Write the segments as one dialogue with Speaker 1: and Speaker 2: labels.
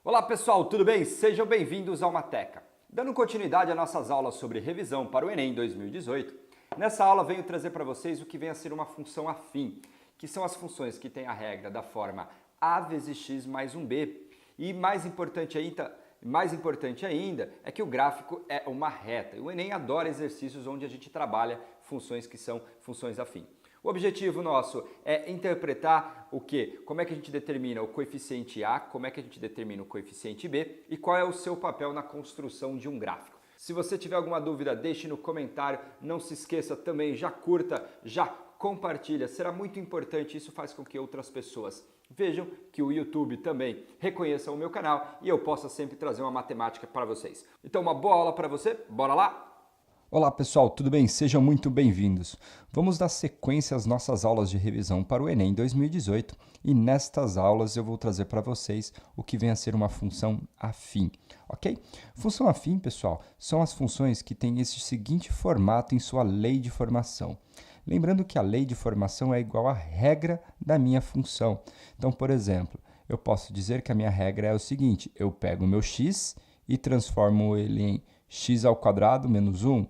Speaker 1: Olá pessoal, tudo bem? Sejam bem-vindos ao Mateca. Dando continuidade às nossas aulas sobre revisão para o Enem 2018, nessa aula venho trazer para vocês o que vem a ser uma função afim, que são as funções que têm a regra da forma a vezes x mais 1b. E mais importante ainda é que o gráfico é uma reta. E o Enem adora exercícios onde a gente trabalha funções que são funções afim. O objetivo nosso é interpretar o quê? Como é que a gente determina o coeficiente A, como é que a gente determina o coeficiente B e qual é o seu papel na construção de um gráfico. Se você tiver alguma dúvida, deixe no comentário. Não se esqueça também, já curta, já compartilha. Será muito importante, isso faz com que outras pessoas vejam, que o YouTube também reconheça o meu canal e eu possa sempre trazer uma matemática para vocês. Então, uma boa aula para você, bora lá?
Speaker 2: Olá pessoal, tudo bem? Sejam muito bem-vindos. Vamos dar sequência às nossas aulas de revisão para o Enem 2018 e nestas aulas eu vou trazer para vocês o que vem a ser uma função afim, ok? Função afim, pessoal, são as funções que têm esse seguinte formato em sua lei de formação. Lembrando que a lei de formação é igual à regra da minha função. Então, por exemplo, eu posso dizer que a minha regra é o seguinte: eu pego o meu x e transformo ele em x ao quadrado menos 1,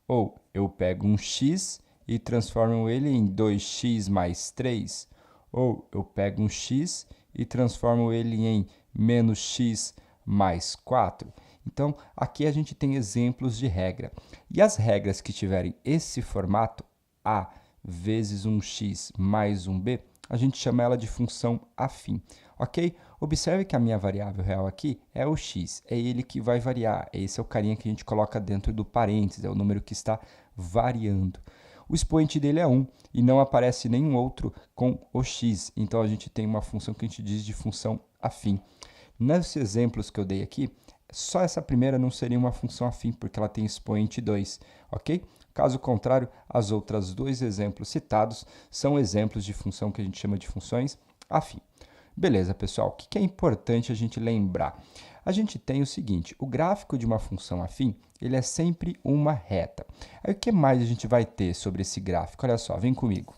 Speaker 2: ou eu pego um x e transformo ele em 2x mais 3, ou eu pego um x e transformo ele em menos x mais 4. Então, aqui a gente tem exemplos de regra. E as regras que tiverem esse formato, a vezes um x mais um b, a gente chama ela de função afim, ok? Observe que a minha variável real aqui é o x, é ele que vai variar, esse é o carinha que a gente coloca dentro do parênteses, é o número que está variando. O expoente dele é 1 e não aparece nenhum outro com o x, então a gente tem uma função que a gente diz de função afim. Nesses exemplos que eu dei aqui, só essa primeira não seria uma função afim, porque ela tem expoente 2, ok? Caso contrário, as outras dois exemplos citados são exemplos de função que a gente chama de funções afim. Beleza, pessoal, o que é importante a gente lembrar? A gente tem o seguinte: o gráfico de uma função afim, ele é sempre uma reta. Aí o que mais a gente vai ter sobre esse gráfico? Olha só, vem comigo.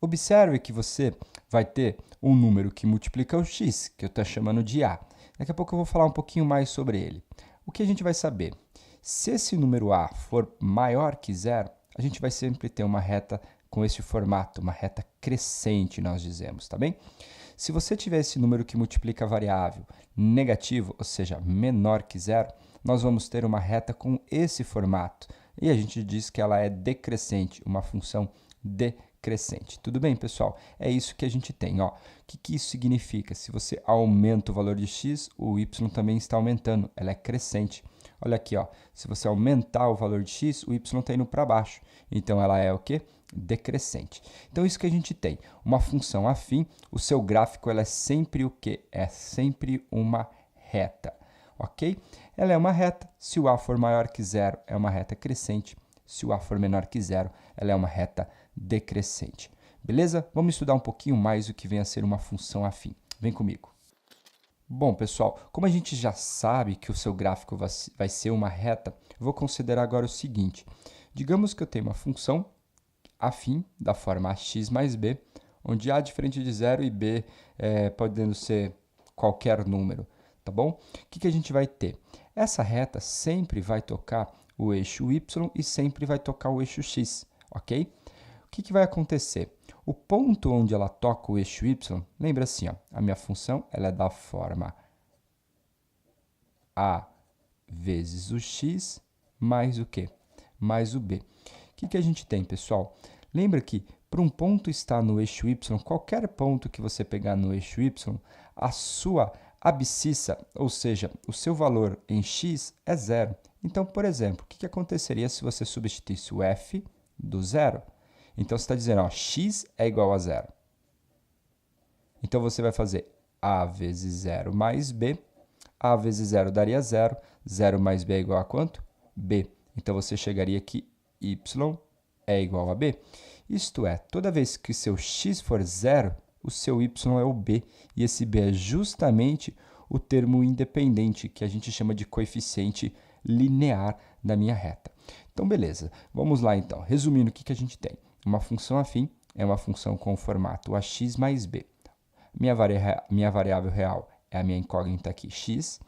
Speaker 2: Observe que você vai ter um número que multiplica o x, que eu estou chamando de a. Daqui a pouco eu vou falar um pouquinho mais sobre ele. O que a gente vai saber? Se esse número a for maior que zero, a gente vai sempre ter uma reta com esse formato, uma reta crescente, nós dizemos, tá bem? Se você tiver esse número que multiplica a variável negativo, ou seja, menor que zero, nós vamos ter uma reta com esse formato. E a gente diz que ela é decrescente, uma função decrescente. Tudo bem, pessoal? É isso que a gente tem. Ó. O que isso significa? Se você aumenta o valor de x, o y também está aumentando, ela é crescente. Olha aqui, ó. Se você aumentar o valor de x, o y está indo para baixo. Então, ela é o quê? Decrescente. Então, isso que a gente tem. Uma função afim, o seu gráfico ela é sempre o quê? É sempre uma reta, ok? Ela é uma reta. Se o a for maior que zero, é uma reta crescente. Se o a for menor que zero, ela é uma reta decrescente. Beleza? Vamos estudar um pouquinho mais o que vem a ser uma função afim. Vem comigo. Bom, pessoal, como a gente já sabe que o seu gráfico vai ser uma reta, eu vou considerar agora o seguinte. Digamos que eu tenho uma função afim da forma ax mais b, onde a é diferente de zero e b podendo ser qualquer número, tá bom? O que a gente vai ter? Essa reta sempre vai tocar o eixo y e sempre vai tocar o eixo x, ok? O que vai acontecer? O ponto onde ela toca o eixo y, lembra assim, ó, a minha função ela é da forma a vezes o x mais o quê? Mais o b. O que a gente tem, pessoal? Lembra que para um ponto estar no eixo y, qualquer ponto que você pegar no eixo y, a sua abscissa, ou seja, o seu valor em x é zero. Então, por exemplo, o que aconteceria se você substituísse o f do zero? Então, você está dizendo, ó, x é igual a zero. Então, você vai fazer a vezes zero mais b. A vezes zero daria zero. Zero mais b é igual a quanto? B. Então, você chegaria que y é igual a b. Isto é, toda vez que seu x for zero, o seu y é o b. E esse b é justamente o termo independente, que a gente chama de coeficiente linear da minha reta. Então, beleza. Vamos lá, então. Resumindo, o que a gente tem? Uma função afim é uma função com o formato ax mais b. minha variável real é a minha incógnita aqui, x.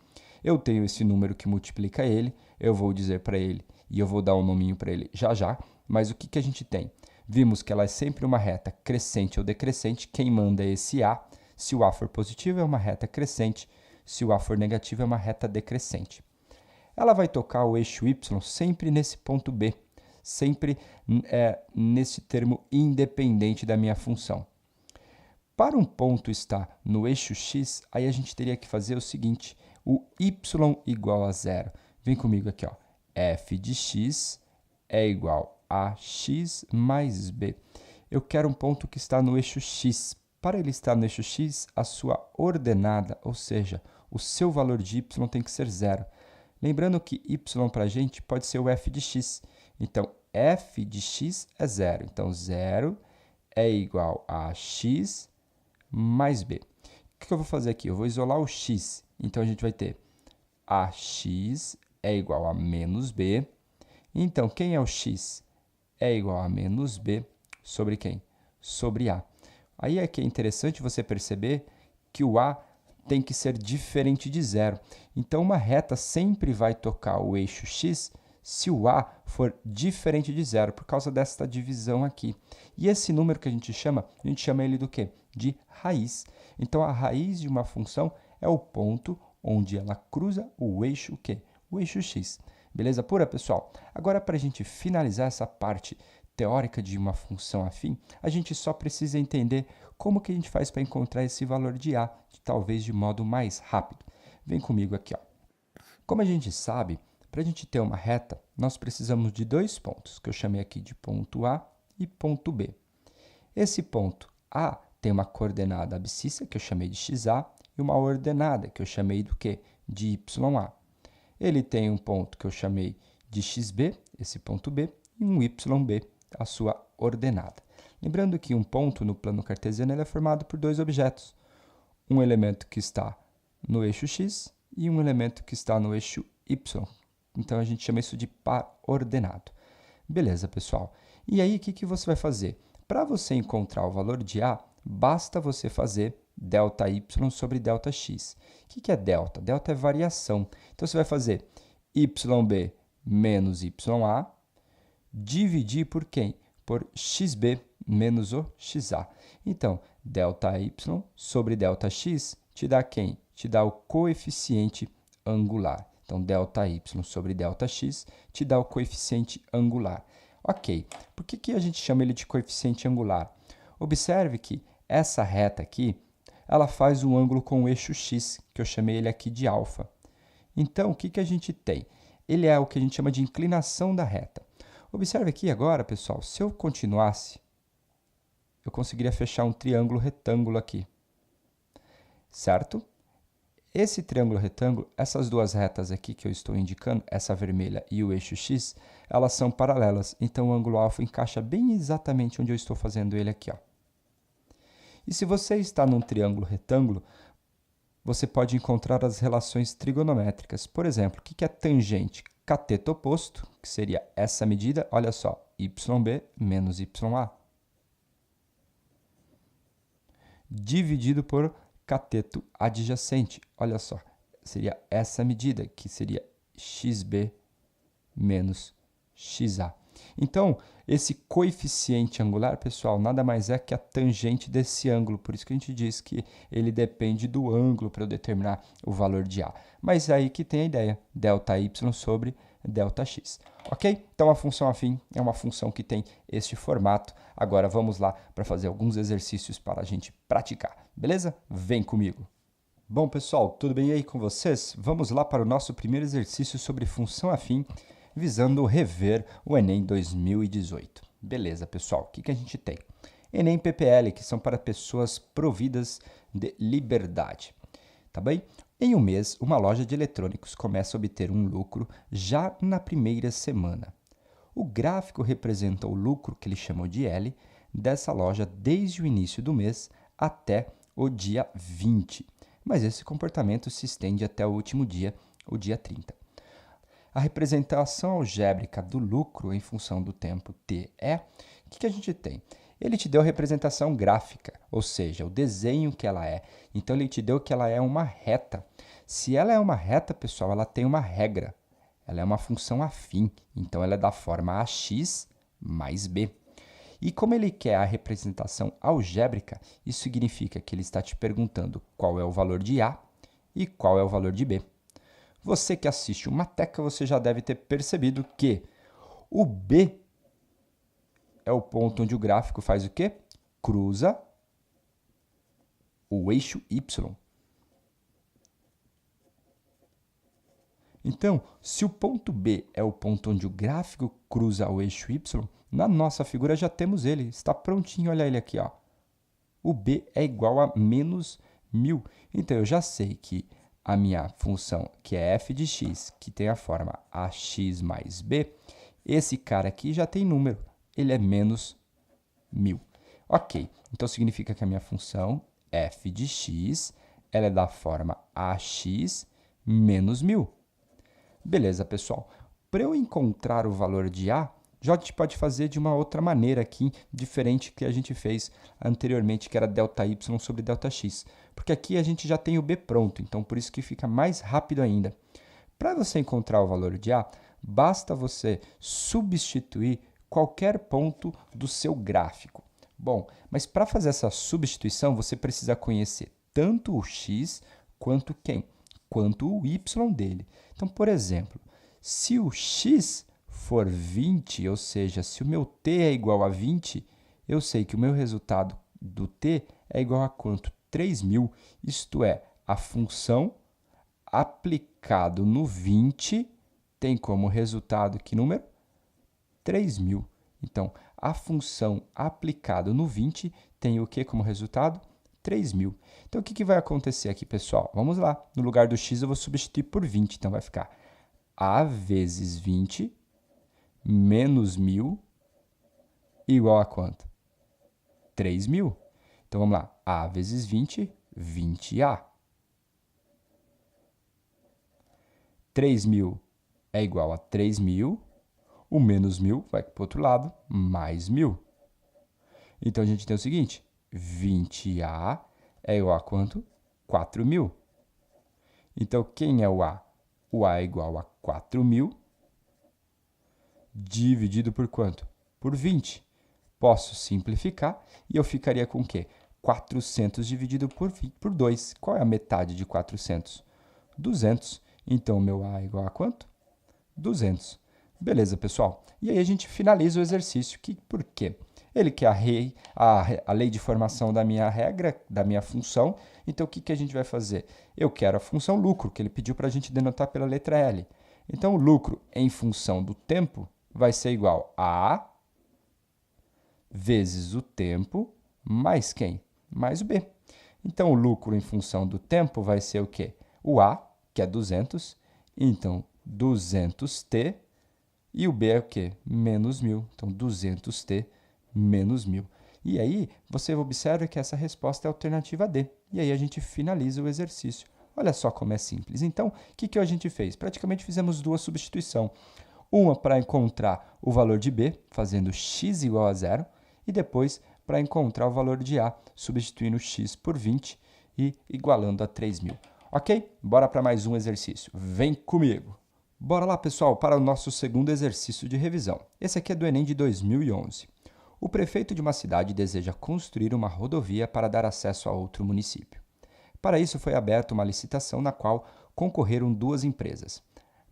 Speaker 2: Eu tenho esse número que multiplica ele, eu vou dizer para ele, e eu vou dar um nominho para ele já já, mas o que, que a gente tem? Vimos que ela é sempre uma reta crescente ou decrescente, quem manda é esse A. Se o A for positivo, é uma reta crescente, se o A for negativo, é uma reta decrescente. Ela vai tocar o eixo y sempre nesse ponto B, sempre nesse termo independente da minha função. Para um ponto estar no eixo x, aí a gente teria que fazer o seguinte, o y igual a zero. Vem comigo aqui, ó. F de x é igual a x mais b. Eu quero um ponto que está no eixo x. Para ele estar no eixo x, a sua ordenada, ou seja, o seu valor de y tem que ser zero. Lembrando que y para a gente pode ser o f de x. Então, f de x é zero. Então, zero é igual a x mais b. O que eu vou fazer aqui? Eu vou isolar o x. Então, a gente vai ter ax é igual a menos b. Então, quem é o x? É igual a menos b sobre quem? Sobre a. Aí é que é interessante você perceber que o a tem que ser diferente de zero. Então, uma reta sempre vai tocar o eixo x se o a for diferente de zero, por causa desta divisão aqui. E esse número que a gente chama ele do quê? De raiz. Então, a raiz de uma função é o ponto onde ela cruza o eixo o quê? O eixo x. Beleza pura, pessoal? Agora, para a gente finalizar essa parte teórica de uma função afim, a gente só precisa entender como que a gente faz para encontrar esse valor de a, talvez de modo mais rápido. Vem comigo aqui, ó. Como a gente sabe, para a gente ter uma reta, nós precisamos de dois pontos, que eu chamei aqui de ponto A e ponto B. Esse ponto A tem uma coordenada abscissa, que eu chamei de xa, e uma ordenada, que eu chamei do quê? De ya. Ele tem um ponto que eu chamei de xb, esse ponto B, e um yb, a sua ordenada. Lembrando que um ponto no plano cartesiano ele é formado por dois objetos. Um elemento que está no eixo x e um elemento que está no eixo y. Então, a gente chama isso de par ordenado. Beleza, pessoal? E aí, o que você vai fazer? Para você encontrar o valor de a, basta você fazer ΔY sobre ΔX. O que é delta? Delta é variação. Então, você vai fazer YB menos YA, dividir por quem? Por XB menos o XA. Então, ΔY sobre ΔX te dá quem? Te dá o coeficiente angular. Então, ΔY sobre ΔX te dá o coeficiente angular. Ok, por que a gente chama ele de coeficiente angular? Observe que essa reta aqui, ela faz um ângulo com o eixo x, que eu chamei ele aqui de alfa. Então, o que a gente tem? Ele é o que a gente chama de inclinação da reta. Observe aqui agora, pessoal, se eu continuasse, eu conseguiria fechar um triângulo retângulo aqui, certo? Esse triângulo retângulo, essas duas retas aqui que eu estou indicando, essa vermelha e o eixo x, elas são paralelas. Então, o ângulo alfa encaixa bem exatamente onde eu estou fazendo ele aqui, ó. E se você está num triângulo retângulo, você pode encontrar as relações trigonométricas. Por exemplo, o que é tangente? Cateto oposto, que seria essa medida, olha só, YB menos YA. Dividido por cateto adjacente, olha só, seria essa medida, que seria XB menos XA. Então, esse coeficiente angular, pessoal, nada mais é que a tangente desse ângulo, por isso que a gente diz que ele depende do ângulo para eu determinar o valor de A. Mas é aí que tem a ideia, ΔY sobre ΔX. Ok? Então, a função afim é uma função que tem este formato. Agora, vamos lá para fazer alguns exercícios para a gente praticar. Beleza? Vem comigo! Bom, pessoal, tudo bem aí com vocês? Vamos lá para o nosso primeiro exercício sobre função afim, visando rever o Enem 2018. Beleza, pessoal, o que a gente tem? Enem PPL, que são para pessoas providas de liberdade. Tá bem? Em um mês, uma loja de eletrônicos começa a obter um lucro já na primeira semana. O gráfico representa o lucro, que ele chamou de L, dessa loja desde o início do mês até o dia 20. Mas esse comportamento se estende até o último dia, o dia 30. A representação algébrica do lucro em função do tempo t é, o que a gente tem? Ele te deu a representação gráfica, ou seja, o desenho que ela é. Então, ele te deu que ela é uma reta. Se ela é uma reta, pessoal, ela tem uma regra. Ela é uma função afim, então ela é da forma ax mais b. E como ele quer a representação algébrica, isso significa que ele está te perguntando qual é o valor de A e qual é o valor de B. Você que assiste o Mateca, você já deve ter percebido que o B é o ponto onde o gráfico faz o quê? Cruza o eixo Y. Então, se o ponto B é o ponto onde o gráfico cruza o eixo Y, na nossa figura já temos ele, está prontinho, olha ele aqui, ó. O B é igual a menos 1000. Então, eu já sei que a minha função, que é f de x, que tem a forma ax mais b, esse cara aqui já tem número, ele é menos 1000. Ok, então significa que a minha função f de x, ela é da forma ax menos 1000. Beleza, pessoal. Para eu encontrar o valor de A, já a gente pode fazer de uma outra maneira aqui, diferente que a gente fez anteriormente, que era ΔY sobre ΔX. Porque aqui a gente já tem o B pronto, então por isso que fica mais rápido ainda. Para você encontrar o valor de A, basta você substituir qualquer ponto do seu gráfico. Bom, mas para fazer essa substituição, você precisa conhecer tanto o x quanto quem? Quanto o y dele. Então, por exemplo, se o x for 20, ou seja, se o meu t é igual a 20, eu sei que o meu resultado do t é igual a quanto? 3000, isto é, a função aplicado no 20 tem como resultado que número? 3000. Então, a função aplicado no 20 tem o que como resultado? 3000. Então, o que vai acontecer aqui, pessoal? Vamos lá. No lugar do x, eu vou substituir por 20. Então, vai ficar a vezes 20 menos 1000 igual a quanto? 3000. Então, vamos lá. A vezes 20, 20A. 3000 é igual a 3000. O menos 1000 vai para o outro lado, mais 1000. Então, a gente tem o seguinte, 20A é igual a quanto? 4000. Então, quem é o A? O A é igual a 4000 dividido por quanto? Por 20. Posso simplificar e eu ficaria com o quê? 400 dividido por 2. Qual é a metade de 400? 200. Então, meu A é igual a quanto? 200. Beleza, pessoal? E aí a gente finaliza o exercício. Por quê? Ele quer a lei de formação da minha regra, da minha função. Então, o que a gente vai fazer? Eu quero a função lucro, que ele pediu para a gente denotar pela letra L. Então, o lucro em função do tempo vai ser igual a A vezes o tempo mais quem? Mais o B. Então, o lucro em função do tempo vai ser o quê? O A, que é 200. Então, 200T. E o B é o quê? Menos 1000. Então, 200T menos 1000. E aí, você observa que essa resposta é a alternativa D. E aí, a gente finaliza o exercício. Olha só como é simples. Então, o que a gente fez? Praticamente fizemos duas substituições. Uma para encontrar o valor de B, fazendo x igual a 0. E depois, para encontrar o valor de A, substituindo x por 20 e igualando a 3000. Ok? Bora para mais um exercício. Vem comigo! Bora lá, pessoal, para o nosso segundo exercício de revisão. Esse aqui é do Enem de 2011. O prefeito de uma cidade deseja construir uma rodovia para dar acesso a outro município. Para isso, foi aberta uma licitação na qual concorreram duas empresas.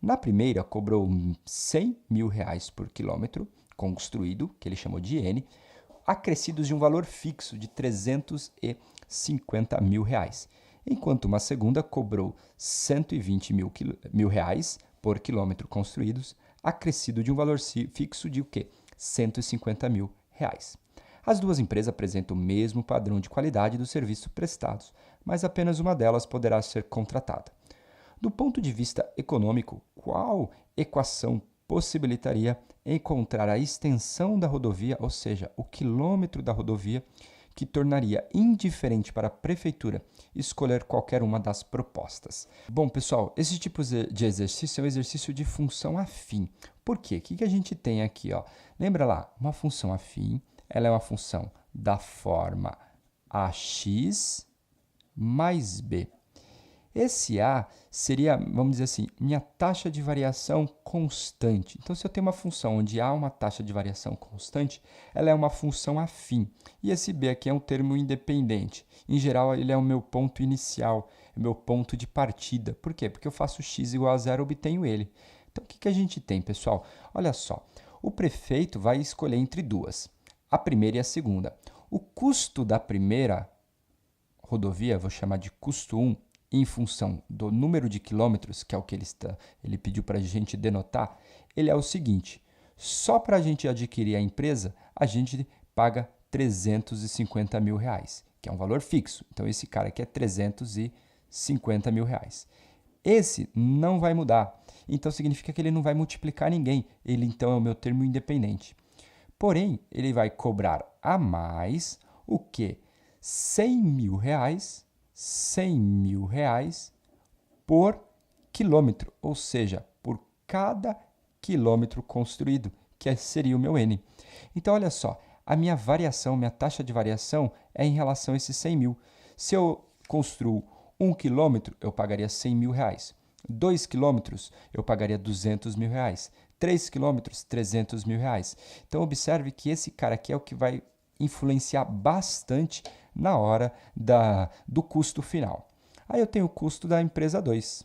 Speaker 2: Na primeira, cobrou R$100 mil por quilômetro construído, que ele chamou de N, acrescidos de um valor fixo de R$350 mil, enquanto uma segunda cobrou R$120 mil por quilômetro construídos, acrescido de um valor fixo de o quê? R$150 mil. As duas empresas apresentam o mesmo padrão de qualidade dos serviços prestados, mas apenas uma delas poderá ser contratada. Do ponto de vista econômico, qual equação possibilitaria encontrar a extensão da rodovia, ou seja, o quilômetro da rodovia, que tornaria indiferente para a prefeitura escolher qualquer uma das propostas? Bom, pessoal, esse tipo de exercício é um exercício de função afim. Por quê? O que a gente tem aqui? Ó? Lembra lá, uma função afim ela é uma função da forma ax mais b. Esse a seria, vamos dizer assim, minha taxa de variação constante. Então, se eu tenho uma função onde há uma taxa de variação constante, ela é uma função afim. E esse b aqui é um termo independente. Em geral, ele é o meu ponto inicial, é o meu ponto de partida. Por quê? Porque eu faço x igual a zero e obtenho ele. Então, o que a gente tem, pessoal? Olha só, o prefeito vai escolher entre duas, a primeira e a segunda. O custo da primeira rodovia, vou chamar de custo 1, em função do número de quilômetros, que é o que ele pediu para a gente denotar, ele é o seguinte: só para a gente adquirir a empresa, a gente paga 350 mil reais, que é um valor fixo. Então, esse cara aqui é 350 mil reais. Esse não vai mudar, então significa que ele não vai multiplicar ninguém, ele então é o meu termo independente. Porém, ele vai cobrar a mais o quê? 100 mil reais por quilômetro, ou seja, por cada quilômetro construído, que seria o meu N. Então, olha só, a minha variação, minha taxa de variação é em relação a esses 100 mil. Se eu construo 1 quilômetro, eu pagaria 100 mil reais. 2 quilômetros, eu pagaria 200 mil reais. 3 quilômetros, 300 mil reais. Então, observe que esse cara aqui é o que vai influenciar bastante na hora do custo final. Aí eu tenho o custo da empresa 2.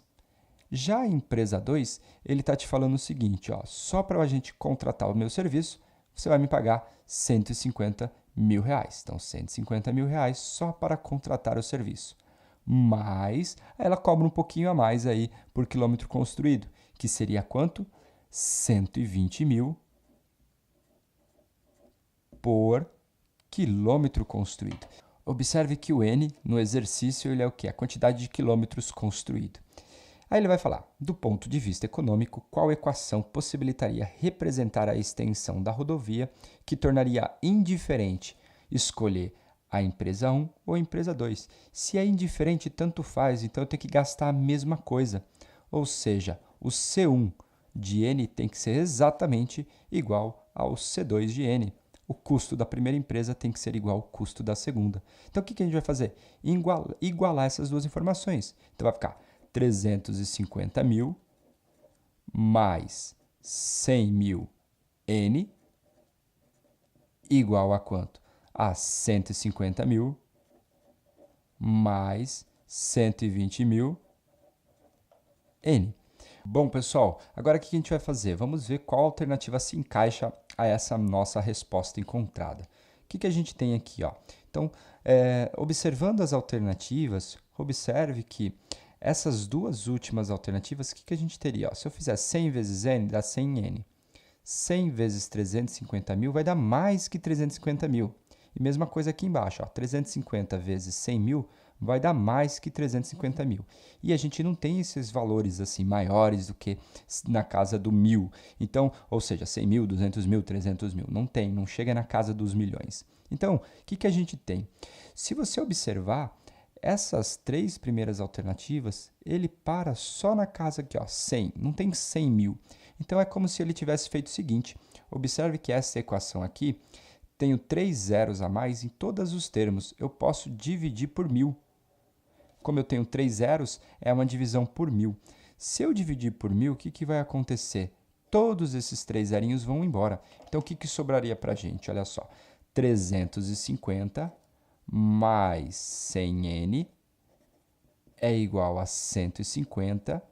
Speaker 2: Já a empresa 2, ele está te falando o seguinte, ó, só para a gente contratar o meu serviço, você vai me pagar 150 mil reais. Então, 150 mil reais só para contratar o serviço. Mas ela cobra um pouquinho a mais aí por quilômetro construído, que seria quanto? 120 mil por quilômetro construído. Observe que o N, no exercício, ele é o quê? A quantidade de quilômetros construído. Aí ele vai falar, do ponto de vista econômico, qual equação possibilitaria representar a extensão da rodovia que tornaria indiferente escolher a empresa 1 ou a empresa 2. Se é indiferente, tanto faz, então eu tenho que gastar a mesma coisa. Ou seja, o C1 de N tem que ser exatamente igual ao C2 de N. O custo da primeira empresa tem que ser igual ao custo da segunda. Então, o que a gente vai fazer? Igualar essas duas informações. Então, vai ficar 350 mil mais 100 mil N igual a quanto? A 150 mil mais 120 mil N. Bom, pessoal, agora o que a gente vai fazer? Vamos ver qual alternativa se encaixa a essa nossa resposta encontrada. O que a gente tem aqui? Ó? Então, observando as alternativas, observe que essas duas últimas alternativas, o que a gente teria? Ó? Se eu fizer 100 vezes N, dá 100N. 100 vezes 350 mil vai dar mais que 350 mil. E mesma coisa aqui embaixo, ó, 350 vezes 100 mil vai dar mais que 350 mil. E a gente não tem esses valores assim maiores do que na casa do 1.000. Então, ou seja, 100 mil, 200 mil, 300 mil. Não tem, não chega na casa dos milhões. Então, o que a gente tem? Se você observar, essas três primeiras alternativas, ele para só na casa aqui, ó, 100. Não tem 100 mil. Então, é como se ele tivesse feito o seguinte. Observe que essa equação aqui, tenho 3 zeros a mais em todos os termos. Eu posso dividir por 1.000. Como eu tenho 3 zeros, é uma divisão por 1.000. Se eu dividir por 1.000, o que vai acontecer? Todos esses 3 zerinhos vão embora. Então, o que sobraria para a gente? Olha só, 350 mais 100N é igual a 150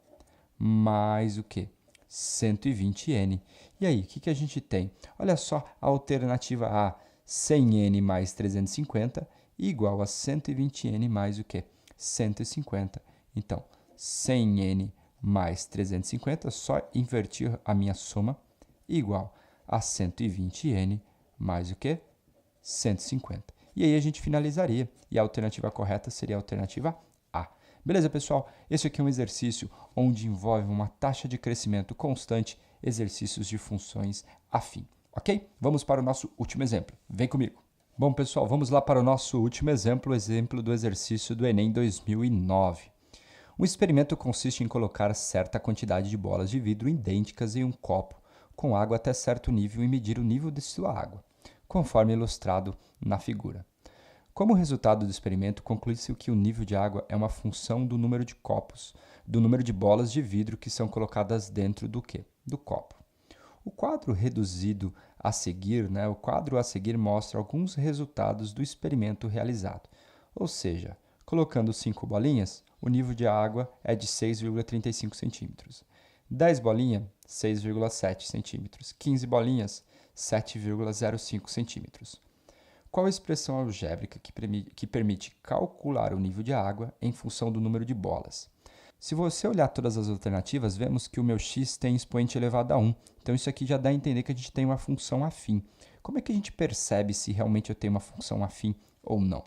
Speaker 2: mais o quê? 120N. E aí, o que a gente tem? Olha só a alternativa A, 100N mais 350 igual a 120N mais o quê? 150. Então, 100N mais 350, só invertir a minha soma, igual a 120N mais o quê? 150. E aí a gente finalizaria. E a alternativa correta seria a alternativa A. Beleza, pessoal? Esse aqui é um exercício onde envolve uma taxa de crescimento constante, exercícios de funções afim. Ok? Vamos para o nosso último exemplo. Vem comigo. Bom, pessoal, vamos lá para o nosso último exemplo, o exemplo do exercício do Enem 2009. Um experimento consiste em colocar certa quantidade de bolas de vidro idênticas em um copo com água até certo nível e medir o nível de sua água. conforme ilustrado na figura. Como resultado do experimento, conclui-se que o nível de água é uma função do número de copos, do número de bolas de vidro que são colocadas dentro do quê? Do copo. O quadro reduzido a seguir, o quadro a seguir mostra alguns resultados do experimento realizado. Ou seja, colocando 5 bolinhas, o nível de água é de 6,35 centímetros. 10 bolinhas, 6,7 centímetros. 15 bolinhas, 7,05 centímetros. Qual a expressão algébrica que permite calcular o nível de água em função do número de bolas? Se você olhar todas as alternativas, vemos que o meu x tem expoente elevado a 1. Então, isso aqui já dá a entender que a gente tem uma função afim. Como é que a gente percebe se realmente eu tenho uma função afim ou não?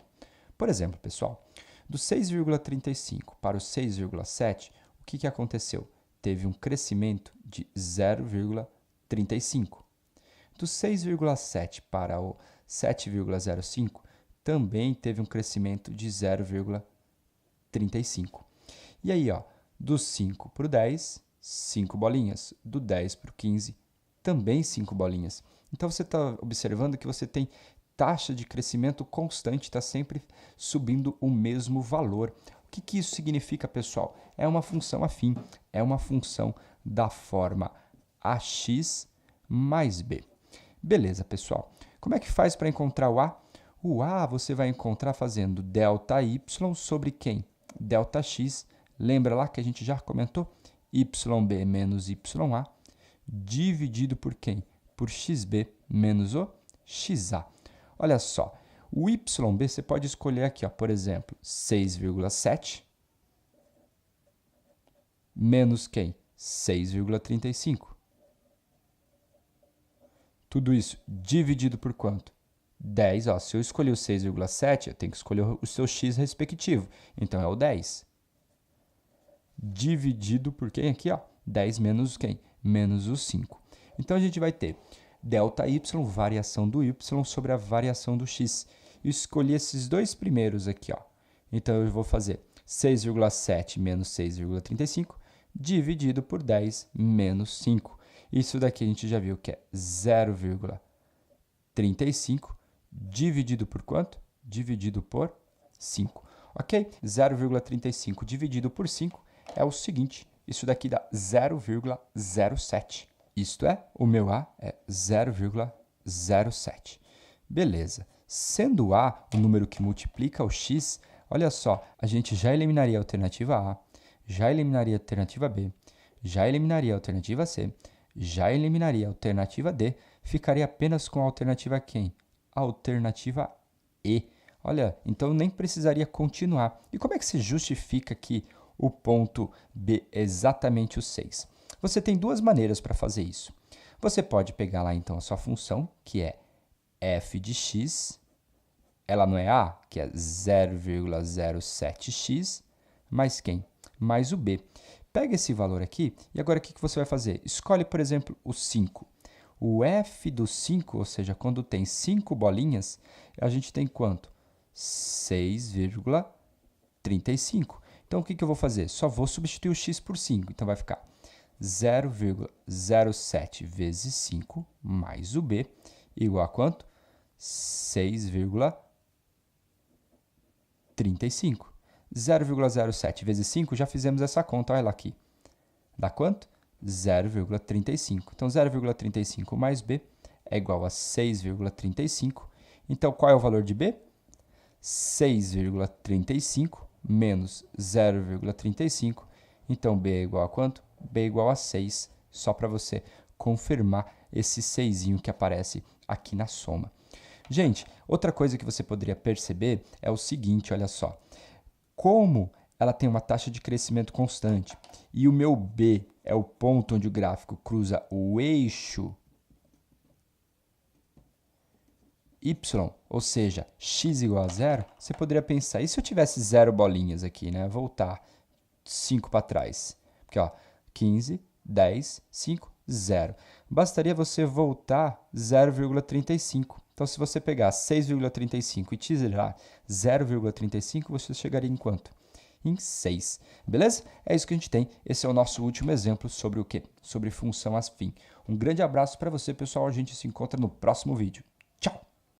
Speaker 2: Por exemplo, pessoal, do 6,35 para o 6,7, o que aconteceu? Teve um crescimento de 0,35. Do 6,7 para o 7,05, também teve um crescimento de 0,35. E aí, do 5 para o 10, 5 bolinhas. Do 10 para o 15, também 5 bolinhas. Então, você está observando que você tem taxa de crescimento constante, está sempre subindo o mesmo valor. O que isso significa, pessoal? É uma função afim, é uma função da forma ax mais b. Beleza, pessoal. Como é que faz para encontrar o a? O a você vai encontrar fazendo ΔY sobre quem? ΔX. Lembra lá que a gente já comentou? YB menos YA dividido por quem? Por XB menos o XA. Olha só, o YB você pode escolher aqui, por exemplo, 6,7 menos quem? 6,35. Tudo isso dividido por quanto? 10. Se eu escolher o 6,7, eu tenho que escolher o seu x respectivo. Então, é o 10. Dividido por quem aqui? 10 menos quem? Menos o 5. Então, a gente vai ter ΔY, variação do y, sobre a variação do x. Eu escolhi esses dois primeiros aqui. Então, eu vou fazer 6,7 menos 6,35 dividido por 10 menos 5. Isso daqui a gente já viu que é 0,35 dividido por quanto? Dividido por 5. Ok? 0,35 dividido por 5 é o seguinte. Isso daqui dá 0,07. Isto é, o meu A é 0,07. Beleza. Sendo A o número que multiplica o x, olha só, a gente já eliminaria a alternativa A, já eliminaria a alternativa B, já eliminaria a alternativa C, já eliminaria a alternativa D, ficaria apenas com a alternativa quem? A alternativa E. Olha, então nem precisaria continuar. E como é que se justifica que o ponto B é exatamente o 6? Você tem duas maneiras para fazer isso. Você pode pegar lá então a sua função, que é f de x, ela não é a, que é 0,07x, mais quem? Mais o b. Pega esse valor aqui e agora o que você vai fazer? Escolhe, por exemplo, o 5. O f do 5, ou seja, quando tem 5 bolinhas, a gente tem quanto? 6,35. Então, o que eu vou fazer? Só vou substituir o x por 5. Então, vai ficar 0,07 vezes 5 mais o b igual a quanto? 6,35. 0,07 vezes 5, já fizemos essa conta, olha lá aqui. Dá quanto? 0,35. Então, 0,35 mais b é igual a 6,35. Então, qual é o valor de b? 6,35 menos 0,35. Então, b é igual a quanto? B é igual a 6, só para você confirmar esse 6zinho que aparece aqui na soma. Gente, outra coisa que você poderia perceber é o seguinte, olha só. Como ela tem uma taxa de crescimento constante e o meu B é o ponto onde o gráfico cruza o eixo y, ou seja, x igual a 0, você poderia pensar, e se eu tivesse 0 bolinhas aqui, né? Voltar 5 para trás. Porque, 15, 10, 5, 0. Bastaria você voltar 0,35. Então, se você pegar 6,35 e tirar 0,35, você chegaria em quanto? Em 6. Beleza? É isso que a gente tem. Esse é o nosso último exemplo sobre o quê? Sobre função afim. Um grande abraço para você, pessoal. A gente se encontra no próximo vídeo. Tchau!